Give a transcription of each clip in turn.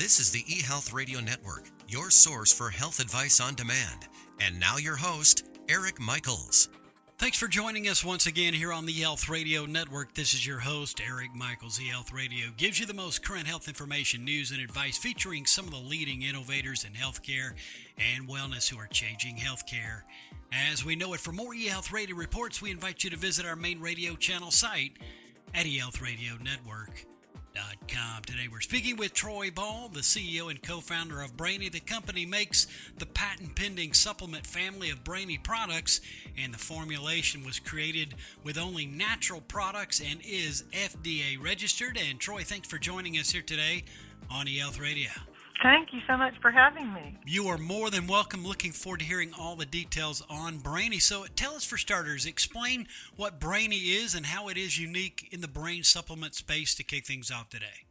This is the eHealth Radio Network, your source for health advice on demand. And now your host, Eric Michaels. Thanks for joining us once again here on the eHealth Radio Network. This is your host, Eric Michaels. eHealth Radio gives you the most current health information, news, and advice featuring some of the leading innovators in healthcare and wellness who are changing healthcare as we know it. For more eHealth Radio reports, we invite you to visit our main radio channel site at eHealthRadioNetwork.com. Today we're speaking with Troylyn Ball, the CEO and co-founder of Brainy. The company makes the patent-pending supplement family of Brainy products, and the formulation was created with only natural products and is FDA registered. And Troy, thanks for joining us here today on eHealth Radio. Thank you so much for having me. You are more than welcome. Looking forward to hearing all the details on Brainy. So tell us, for starters, explain what Brainy is and how it is unique in the brain supplement space to kick things off today.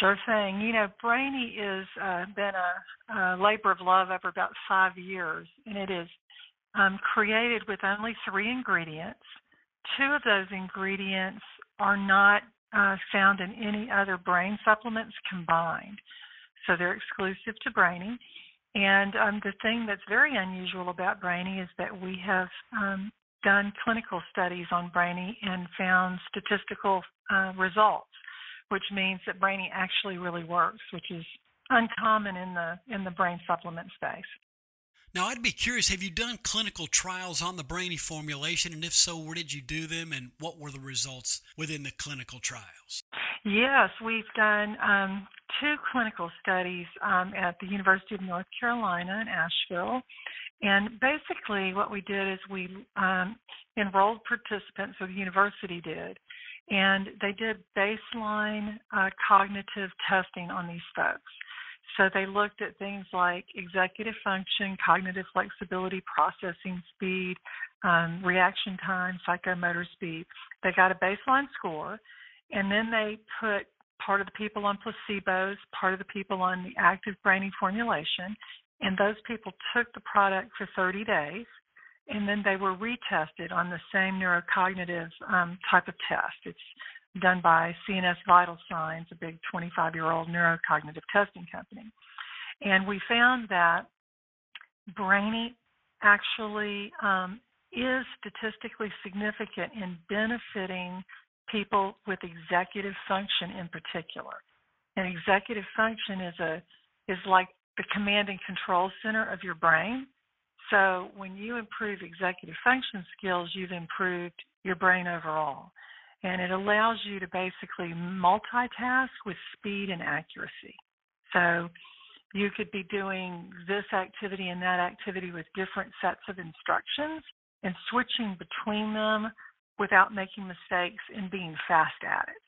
Sure thing. You know, Brainy has been a labor of love over about 5 years, and it is created with only 3 ingredients. 2 of those ingredients are not found in any other brain supplements combined. So they're exclusive to Brainy. And the thing that's very unusual about Brainy is that we have done clinical studies on Brainy and found statistical results, which means that Brainy actually really works, which is uncommon in the brain supplement space. Now, I'd be curious, have you done clinical trials on the Brainy formulation? And if so, where did you do them, and what were the results within the clinical trials? Yes, we've done 2 clinical studies at the University of North Carolina in Asheville. And basically what we did is we enrolled participants, or the university did, and they did baseline cognitive testing on these folks. So they looked at things like executive function, cognitive flexibility, processing speed, reaction time, psychomotor speed. They got a baseline score, and then they put part of the people on placebos, part of the people on the active Brainy formulation, and those people took the product for 30 days, and then they were retested on the same neurocognitive type of test. It's done by CNS Vital Signs, a big 25-year-old neurocognitive testing company. And we found that Brainy actually is statistically significant in benefiting people with executive function in particular. And executive function is like the command and control center of your brain. So when you improve executive function skills, you've improved your brain overall. And it allows you to basically multitask with speed and accuracy. So you could be doing this activity and that activity with different sets of instructions and switching between them without making mistakes and being fast at it.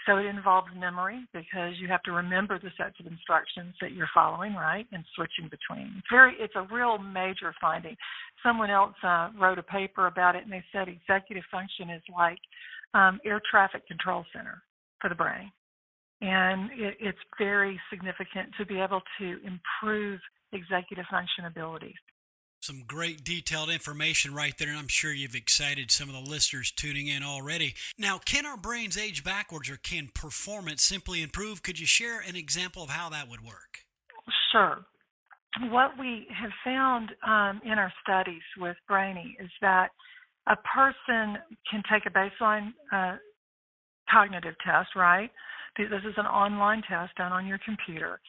So it involves memory, because you have to remember the sets of instructions that you're following, right, and switching between. It's a real major finding. Someone else wrote a paper about it, and they said executive function is like air traffic control center for the brain. And it's very significant to be able to improve executive function abilities. Some great detailed information right there, and I'm sure you've excited some of the listeners tuning in already. Now, can our brains age backwards, or can performance simply improve? Could you share an example of how that would work? Sure. What we have found in our studies with Brainy is that a person can take a baseline cognitive test, right? This is an online test done on your computer.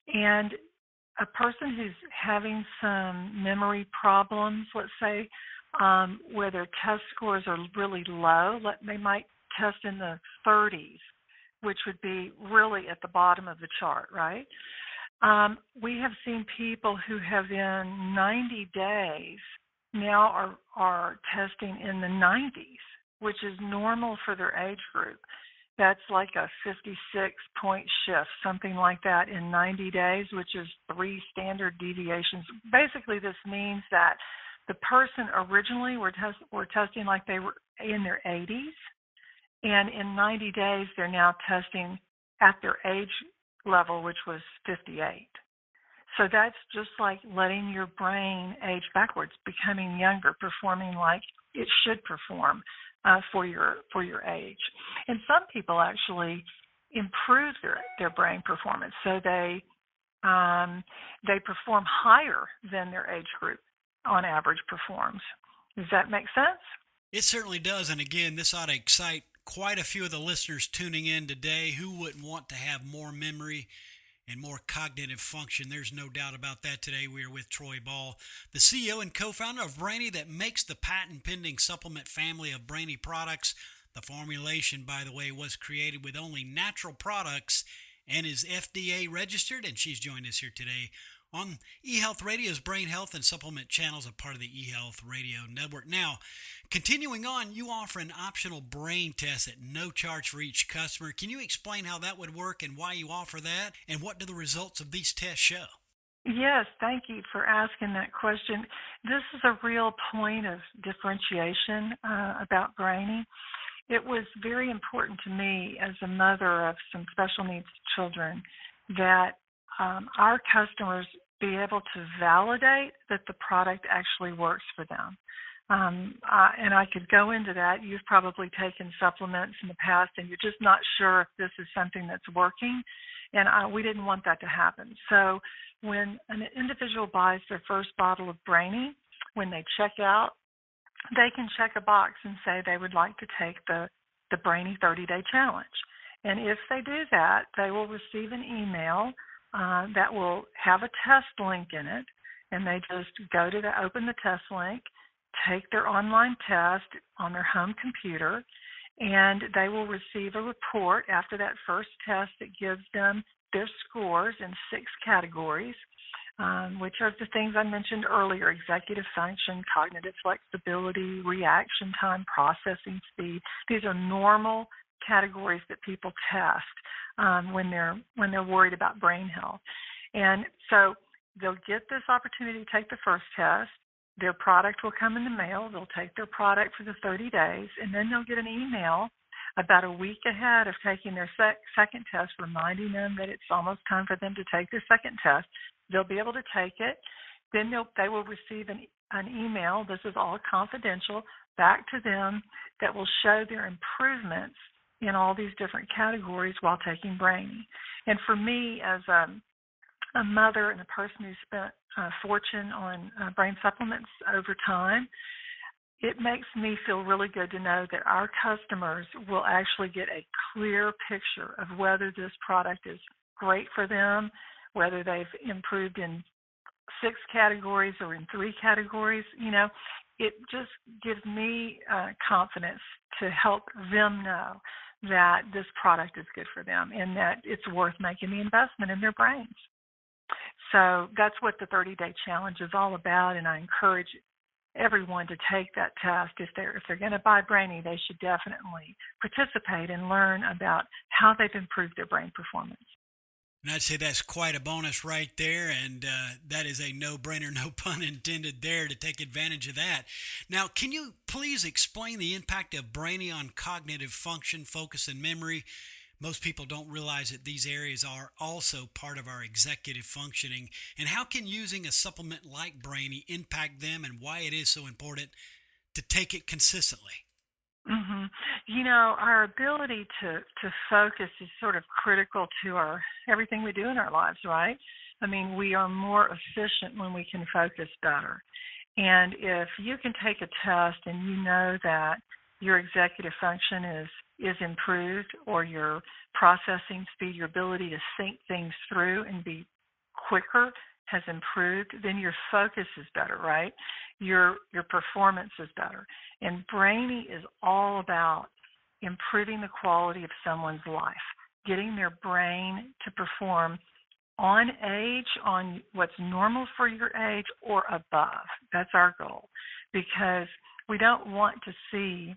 And a person who's having some memory problems, let's say, where their test scores are really low, they might test in the 30s, which would be really at the bottom of the chart, right? We have seen people who have in 90 days now are testing in the 90s, which is normal for their age group. That's like a 56-point shift, something like that in 90 days, which is 3 standard deviations. Basically, this means that the person originally were testing like they were in their 80s, and in 90 days, they're now testing at their age level, which was 58. So that's just like letting your brain age backwards, becoming younger, performing like it should perform for your age. And some people actually improve their brain performance. So they perform higher than their age group on average performs. Does that make sense? It certainly does. And again, this ought to excite quite a few of the listeners tuning in today. Who wouldn't want to have more memory and more cognitive function? There's no doubt about that. Today we are with Troy Ball, the CEO and co-founder of Brainy, that makes the patent-pending supplement family of Brainy products. The formulation, by the way, was created with only natural products and is FDA registered, and she's joined us here today on eHealth Radio's Brain Health and Supplement channels, a part of the eHealth Radio Network. Now, continuing on, you offer an optional brain test at no charge for each customer. Can you explain how that would work and why you offer that, and what do the results of these tests show? Yes, thank you for asking that question. This is a real point of differentiation about Brainy. It was very important to me as a mother of some special needs children that our customers be able to validate that the product actually works for them. And I could go into that. You've probably taken supplements in the past and you're just not sure if this is something that's working. And we didn't want that to happen. So when an individual buys their first bottle of Brainy, when they check out, they can check a box and say they would like to take the Brainy 30-day challenge. And if they do that, they will receive an email that will have a test link in it, and they just go to open the test link, take their online test on their home computer, and they will receive a report after that first test that gives them their scores in 6 categories, which are the things I mentioned earlier: executive function, cognitive flexibility, reaction time, processing speed. These are normal categories that people test when they're worried about brain health. And so they'll get this opportunity to take the first test. Their product will come in the mail. They'll take their product for the 30 days, and then they'll get an email about a week ahead of taking their second test, reminding them that it's almost time for them to take their second test. They'll be able to take it. Then they will receive an email, this is all confidential, back to them that will show their improvements in all these different categories while taking Brainy. And for me, as a mother and a person who spent a fortune on brain supplements over time, it makes me feel really good to know that our customers will actually get a clear picture of whether this product is great for them, whether they've improved in 6 categories or in 3 categories. You know, it just gives me confidence to help them know that this product is good for them and that it's worth making the investment in their brains. So that's what the 30-day challenge is all about, and I encourage everyone to take that test. If they're going to buy Brainy, they should definitely participate and learn about how they've improved their brain performance. And I'd say that's quite a bonus right there, and that is a no-brainer, no pun intended there, to take advantage of that. Now, can you please explain the impact of Brainy on cognitive function, focus, and memory? Most people don't realize that these areas are also part of our executive functioning. And how can using a supplement like Brainy impact them, and why it is so important to take it consistently? Mm-hmm. You know, our ability to focus is sort of critical to everything we do in our lives, right? I mean, we are more efficient when we can focus better. And if you can take a test and you know that your executive function is improved, or your processing speed, your ability to think things through and be quicker has improved, then your focus is better, right? Your performance is better. And Brainy is all about improving the quality of someone's life, getting their brain to perform on age, on what's normal for your age or above. That's our goal, because we don't want to see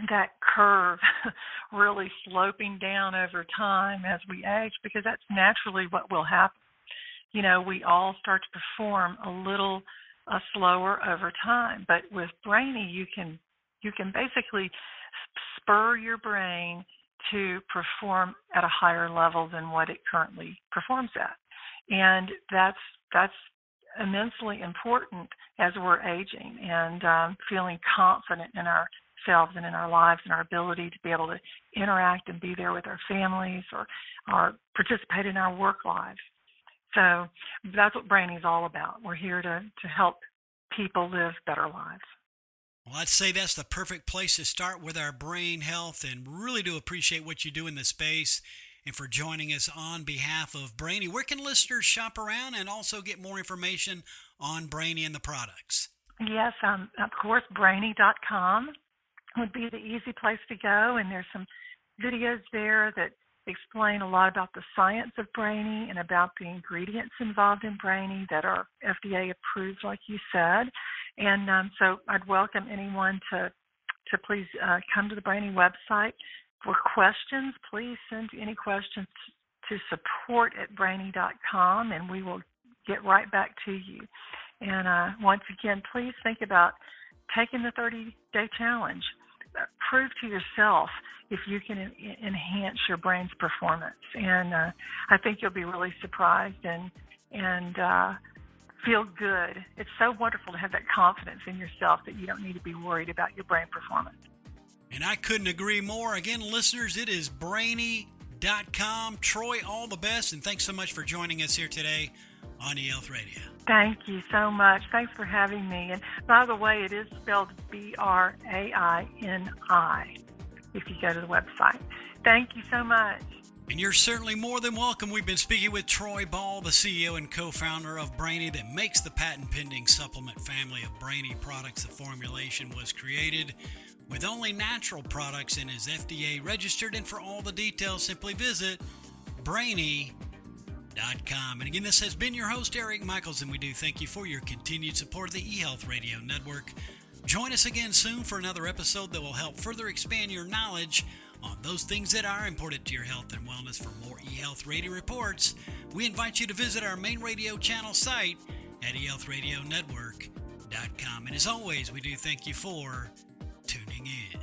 that curve really sloping down over time as we age, because that's naturally what will happen. You know, we all start to perform a little slower over time, but with Brainy, you can basically spur your brain to perform at a higher level than what it currently performs at, and that's immensely important as we're aging and feeling confident in our ourselves and in our lives and our ability to be able to interact and be there with our families or participate in our work lives. So that's what Brainy is all about. We're here to help people live better lives. Well, I'd say that's the perfect place to start with our brain health, and really do appreciate what you do in the space and for joining us on behalf of Brainy. Where can listeners shop around and also get more information on Brainy and the products? Yes, of course, Brainy.com would be the easy place to go, and there's some videos there that explain a lot about the science of Brainy and about the ingredients involved in Brainy that are FDA approved, like you said. And so I'd welcome anyone to please come to the Brainy website. For questions, please send any questions to support@brainy.com, and we will get right back to you. And once again, please think about taking the 30-day challenge. Prove to yourself if you can enhance your brain's performance. And I think you'll be really surprised and feel good. It's so wonderful to have that confidence in yourself that you don't need to be worried about your brain performance. And I couldn't agree more. Again, listeners, it is Brainy.com. Troy, all the best, and thanks so much for joining us here today on eHealth Radio. Thank you so much. Thanks for having me. And by the way, it is spelled Braini if you go to the website. Thank you so much. And you're certainly more than welcome. We've been speaking with Troy Ball, the CEO and co-founder of Brainy, that makes the patent-pending supplement family of Brainy products. The formulation was created with only natural products and is FDA registered. And for all the details, simply visit Brainy.com. And again, this has been your host, Eric Michaels, and we do thank you for your continued support of the eHealth Radio Network. Join us again soon for another episode that will help further expand your knowledge on those things that are important to your health and wellness. For more eHealth Radio reports, we invite you to visit our main radio channel site at eHealthRadioNetwork.com. And as always, we do thank you for tuning in.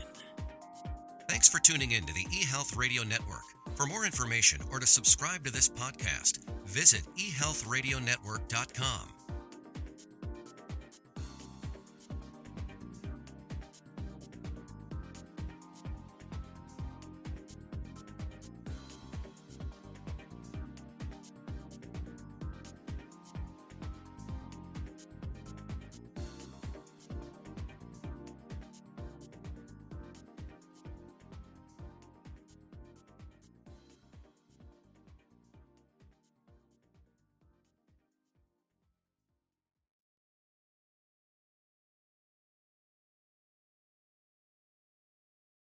Thanks for tuning in to the eHealth Radio Network. For more information or to subscribe to this podcast, visit eHealthRadioNetwork.com.